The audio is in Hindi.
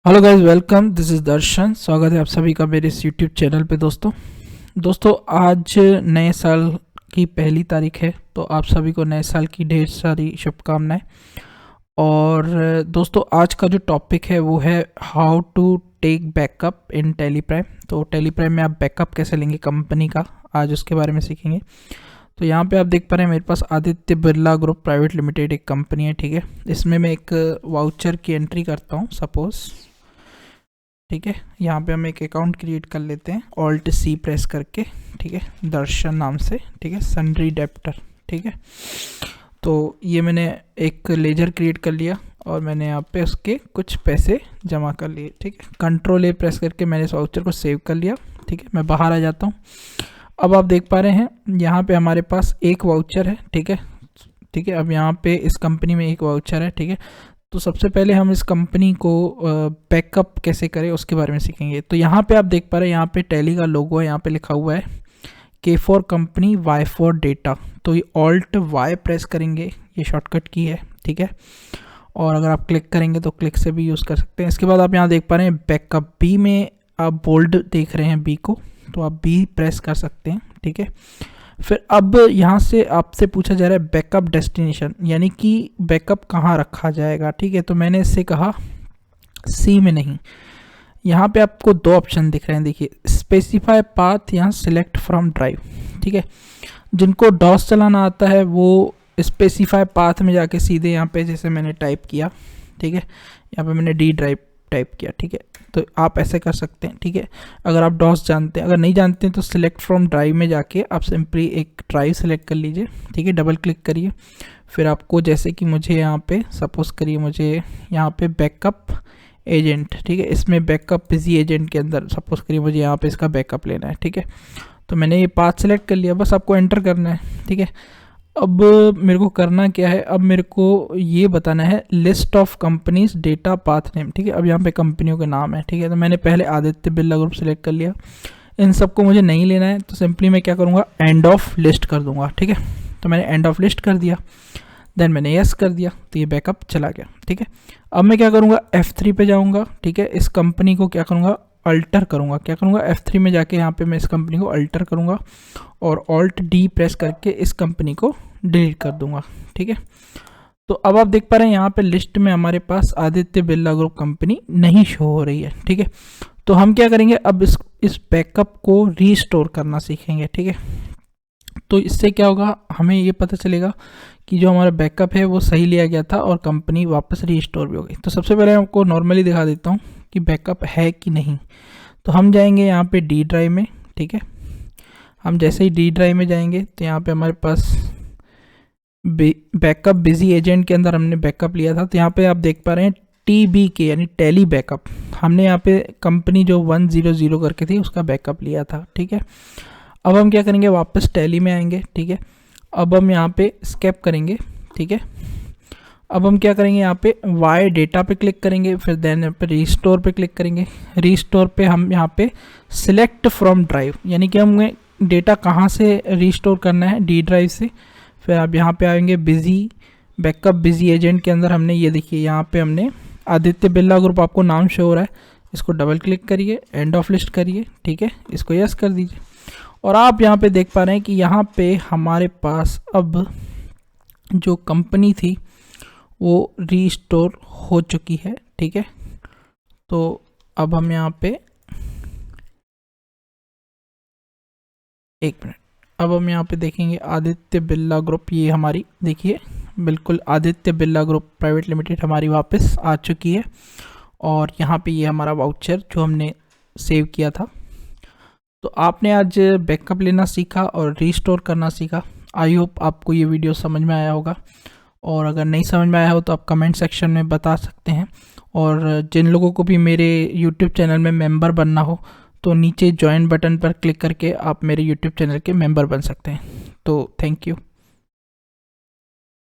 Hello guys, welcome. This is Darshan. स्वागत है आप सभी का मेरे इस यूट्यूब चैनल पे। दोस्तों आज नए साल की पहली तारीख है, तो आप सभी को नए साल की ढेर सारी शुभकामनाएं। और दोस्तों आज का जो टॉपिक है वो है how to take backup in Teleprime. तो टेलीप्राइम में आप बैकअप कैसे लेंगे कंपनी का, आज उसके बारे में सीखेंगे। तो यहाँ पे आप देख पा रहे हैं मेरे पास Aditya Birla group private limited एक कंपनी है, ठीक है। इसमें मैं एक वाउचर की एंट्री करता हूँ सपोज़, ठीक है। यहाँ पे हम एक अकाउंट क्रिएट कर लेते हैं ऑल्ट सी प्रेस करके, ठीक है, दर्शन नाम से, ठीक है, सन्ड्री डेप्टर, ठीक है। तो ये मैंने एक लेजर क्रिएट कर लिया और मैंने यहाँ पे उसके कुछ पैसे जमा कर लिए, ठीक है। कंट्रोल ए प्रेस करके मैंने इस वाउचर को सेव कर लिया, ठीक है। मैं बाहर आ जाता हूँ। अब आप देख पा रहे हैं यहाँ पे हमारे पास एक वाउचर है, ठीक है, ठीक है। अब यहाँ पे इस कंपनी में एक वाउचर है, ठीक है। तो सबसे पहले हम इस कंपनी को बैकअप कैसे करें उसके बारे में सीखेंगे। तो यहाँ पे आप देख पा रहे हैं यहाँ पे टैली का लोगो है, यहाँ पे लिखा हुआ है K for company, Y for data. तो ये ऑल्ट वाई प्रेस करेंगे, ये शॉर्टकट की है, ठीक है। और अगर आप क्लिक करेंगे तो क्लिक से भी यूज़ कर सकते हैं। इसके बाद आप यहाँ देख पा रहे हैं बैकअप, बी में आप बोल्ड देख रहे हैं बी को, तो आप बी प्रेस कर सकते हैं, ठीक है। फिर अब यहाँ से आपसे पूछा जा रहा है बैकअप डेस्टिनेशन, यानी कि बैकअप कहाँ रखा जाएगा, ठीक है। तो मैंने इससे कहा सी में नहीं। यहाँ पे आपको दो ऑप्शन दिख रहे हैं, देखिए, स्पेसिफाई पाथ या सिलेक्ट फ्रॉम ड्राइव, ठीक है। जिनको डॉस चलाना आता है वो स्पेसिफाई पाथ में जाके सीधे यहाँ पे जैसे मैंने टाइप किया, ठीक है, यहाँ पे मैंने डी ड्राइव टाइप किया, ठीक है। तो आप ऐसे कर सकते हैं, ठीक है। अगर आप डॉस जानते हैं, अगर नहीं जानते हैं तो सिलेक्ट फ्रॉम ड्राइव में जाके आप सिंपली एक ड्राइव सेलेक्ट कर लीजिए, ठीक है। डबल क्लिक करिए, फिर आपको जैसे कि मुझे यहाँ पे सपोज करिए मुझे यहाँ पे बैकअप एजेंट, ठीक है, इसमें बैकअप बिजी एजेंट के अंदर सपोज करिए मुझे यहाँ पे इसका बैकअप लेना है, ठीक है। तो मैंने ये पाथ सेलेक्ट कर लिया, बस आपको एंटर करना है, ठीक है। अब मेरे को करना क्या है, अब मेरे को ये बताना है list of companies data path name, ठीक है। अब यहाँ पे कंपनियों के नाम है, ठीक है। तो मैंने पहले आदित्य बिरला ग्रुप सेलेक्ट कर लिया। इन सबको मुझे नहीं लेना है, तो सिंपली मैं क्या करूँगा, एंड ऑफ लिस्ट कर दूंगा, ठीक है। तो मैंने एंड ऑफ लिस्ट कर दिया, देन मैंने यस कर दिया, तो ये बैकअप चला गया, ठीक है। अब मैं क्या करूँगा, F3 पे जाऊँगा, ठीक है। इस कंपनी को क्या करूँगा, अल्टर करूँगा। क्या करूँगा, F3 में जाके यहाँ पे मैं इस कंपनी को अल्टर करूँगा और ऑल्ट डी प्रेस करके इस कंपनी को डिलीट कर दूंगा, ठीक है। तो अब आप देख पा रहे हैं यहाँ पे लिस्ट में हमारे पास आदित्य बिरला ग्रुप कंपनी नहीं शो हो रही है, ठीक है। तो हम क्या करेंगे, अब इस बैकअप को रीस्टोर करना सीखेंगे, ठीक है। तो इससे क्या होगा, हमें ये पता चलेगा कि जो हमारा बैकअप है वो सही लिया गया था और कंपनी वापस रीस्टोर भी हो गई। तो सबसे पहले आपको नॉर्मली दिखा देता हूँ कि बैकअप है कि नहीं। तो हम जाएंगे यहाँ पे डी ड्राइव में, ठीक है। हम जैसे ही डी ड्राइव में जाएंगे तो यहाँ पे हमारे पास बैकअप बिजी एजेंट के अंदर हमने बैकअप लिया था। तो यहाँ पे आप देख पा रहे हैं TB के यानी टैली बैकअप, हमने यहाँ पे कंपनी जो 100 करके थी उसका बैकअप लिया था, ठीक है। अब हम क्या करेंगे, वापस टैली में आएंगे, ठीक है। अब हम यहाँ पे स्केप करेंगे, ठीक है। अब हम क्या करेंगे, यहाँ पे वाई डेटा पे क्लिक करेंगे, फिर देन यहाँ पे रीस्टोर पे क्लिक करेंगे। रीस्टोर पे हम यहाँ पे सिलेक्ट फ्रॉम ड्राइव, यानी कि हमें डेटा कहाँ से रीस्टोर करना है, डी ड्राइव से। फिर आप यहाँ पे आएंगे बिजी बैकअप बिजी एजेंट के अंदर हमने ये देखिए यहाँ पे हमने आदित्य बिरला ग्रुप, आपको नाम शो हो रहा है, इसको डबल क्लिक करिए, एंड ऑफ लिस्ट करिए, ठीक है, इसको यस कर दीजिए। और आप यहाँ पे देख पा रहे हैं कि यहाँ पे हमारे पास अब जो कंपनी थी वो रीस्टोर हो चुकी है, ठीक है। तो अब हम यहाँ पे एक मिनट, अब हम यहाँ पे देखेंगे आदित्य बिरला ग्रुप, ये हमारी देखिए बिल्कुल Aditya Birla group private limited हमारी वापस आ चुकी है। और यहाँ पे ये हमारा वाउचर जो हमने सेव किया था। तो आपने आज बैकअप लेना सीखा और रीस्टोर करना सीखा। आई होप आपको ये वीडियो समझ में आया होगा, और अगर नहीं समझ में आया हो तो आप कमेंट सेक्शन में बता सकते हैं। और जिन लोगों को भी मेरे यूट्यूब चैनल में मेंबर बनना हो तो नीचे ज्वाइन बटन पर क्लिक करके आप मेरे यूट्यूब चैनल के मेंबर बन सकते हैं। तो थैंक यू।